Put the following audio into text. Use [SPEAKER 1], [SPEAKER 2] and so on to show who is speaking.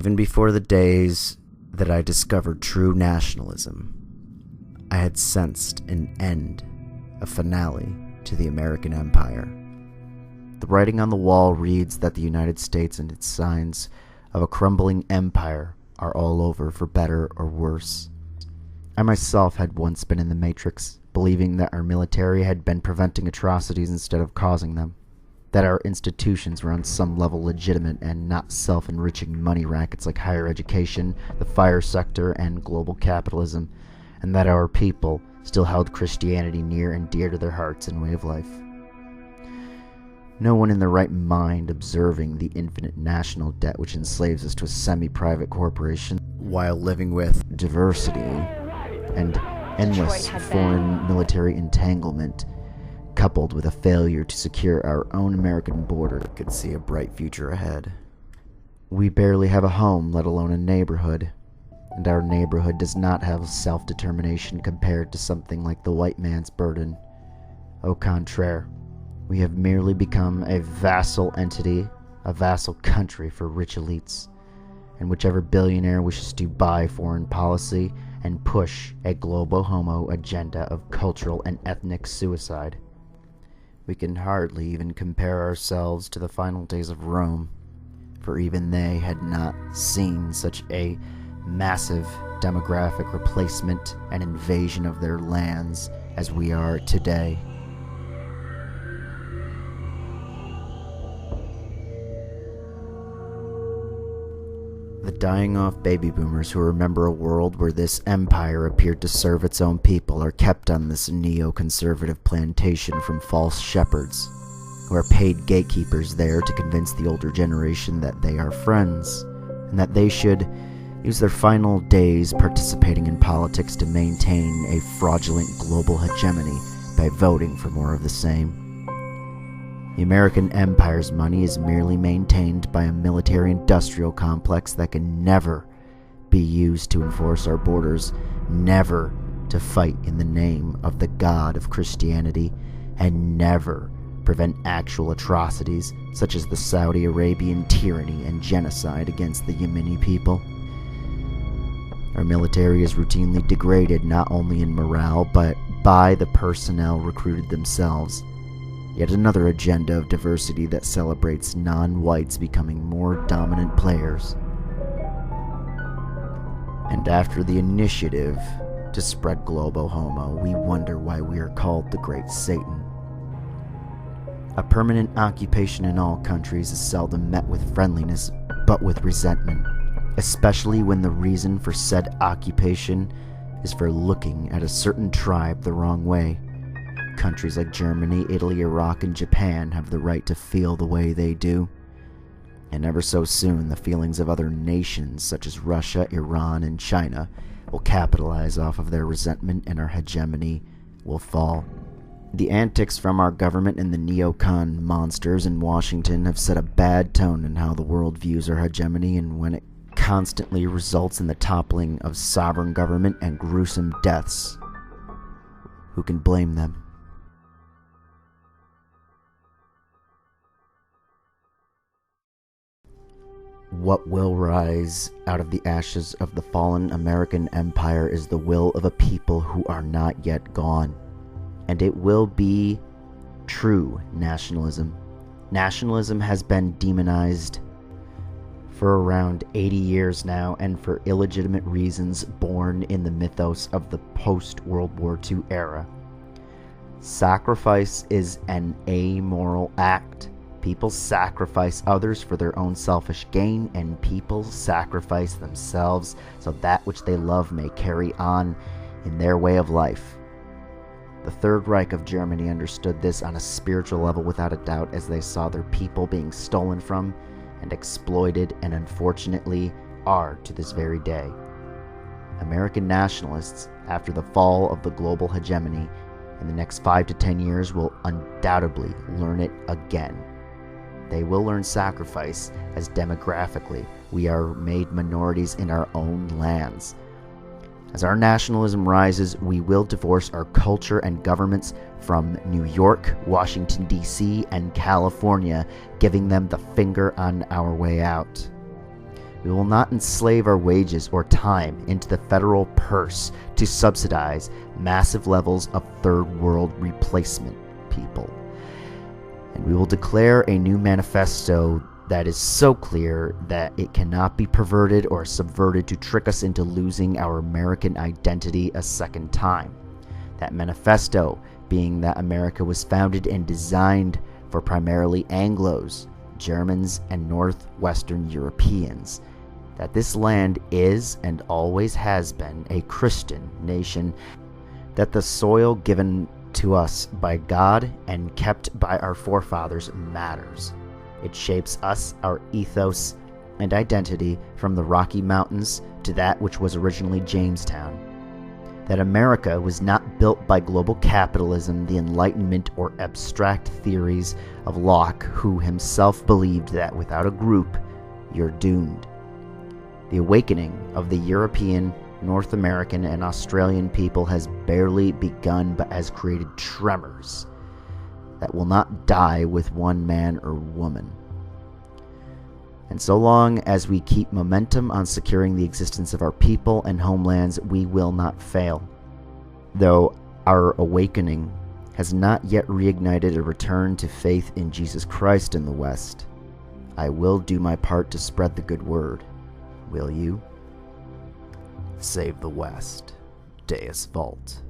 [SPEAKER 1] Even before the days that I discovered true nationalism, I had sensed an end, a finale to the American empire. The writing on the wall reads that the United States and its signs of a crumbling empire are all over, for better or worse. I myself had once been in the Matrix, believing that our military had been preventing atrocities instead of causing them, that our institutions were on some level legitimate and not self-enriching money rackets like higher education, the fire sector, and global capitalism, and that our people still held Christianity near and dear to their hearts and way of life. No one in their right mind observing the infinite national debt which enslaves us to a semi-private corporation while living with diversity and endless foreign military entanglement, coupled with a failure to secure our own American border, could see a bright future ahead. We barely have a home, let alone a neighborhood, and our neighborhood does not have self-determination compared to something like the white man's burden. Au contraire, we have merely become a vassal entity, a vassal country for rich elites, and whichever billionaire wishes to buy foreign policy and push a global homo agenda of cultural and ethnic suicide. We can hardly even compare ourselves to the final days of Rome, for even they had not seen such a massive demographic replacement and invasion of their lands as we are today. The dying off baby boomers who remember a world where this empire appeared to serve its own people are kept on this neoconservative plantation from false shepherds, who are paid gatekeepers there to convince the older generation that they are friends, and that they should use their final days participating in politics to maintain a fraudulent global hegemony by voting for more of the same. The American empire's money is merely maintained by a military-industrial complex that can never be used to enforce our borders, never to fight in the name of the God of Christianity, and never prevent actual atrocities such as the Saudi Arabian tyranny and genocide against the Yemeni people. Our military is routinely degraded not only in morale, but by the personnel recruited themselves. Yet another agenda of diversity that celebrates non-whites becoming more dominant players. And after the initiative to spread globo homo, we wonder why we are called the Great Satan. A permanent occupation in all countries is seldom met with friendliness, but with resentment, especially when the reason for said occupation is for looking at a certain tribe the wrong way. Countries like Germany, Italy, Iraq, and Japan have the right to feel the way they do. And ever so soon, the feelings of other nations such as Russia, Iran, and China will capitalize off of their resentment, and our hegemony will fall. The antics from our government and the neocon monsters in Washington have set a bad tone in how the world views our hegemony, and when it constantly results in the toppling of sovereign government and gruesome deaths, who can blame them? What will rise out of the ashes of the fallen American empire is the will of a people who are not yet gone. And it will be true nationalism. Nationalism has been demonized for around 80 years now, and for illegitimate reasons born in the mythos of the post-World War II era. Sacrifice is an amoral act. People sacrifice others for their own selfish gain, and people sacrifice themselves so that which they love may carry on in their way of life. The Third Reich of Germany understood this on a spiritual level without a doubt, as they saw their people being stolen from and exploited, and unfortunately are to this very day. American nationalists, after the fall of the global hegemony, in the next 5 to 10 years will undoubtedly learn it again. They will learn sacrifice, as demographically we are made minorities in our own lands. As our nationalism rises, we will divorce our culture and governments from New York, Washington, D.C., and California, giving them the finger on our way out. We will not enslave our wages or time into the federal purse to subsidize massive levels of third world replacement people. And we will declare a new manifesto that is so clear that it cannot be perverted or subverted to trick us into losing our American identity a second time. That manifesto being that America was founded and designed for primarily Anglos, Germans, and Northwestern Europeans. That this land is and always has been a Christian nation. That the soil given to us by God and kept by our forefathers matters. It shapes us, our ethos, and identity from the Rocky Mountains to that which was originally Jamestown. That America was not built by global capitalism, the Enlightenment, or abstract theories of Locke, who himself believed that without a group, you're doomed. The awakening of the European, North American, and Australian people has barely begun but has created tremors that will not die with one man or woman. And so long as we keep momentum on securing the existence of our people and homelands, we will not fail. Though our awakening has not yet reignited a return to faith in Jesus Christ in the West, I will do my part to spread the good word. Will you? Save the West. Deus Vult.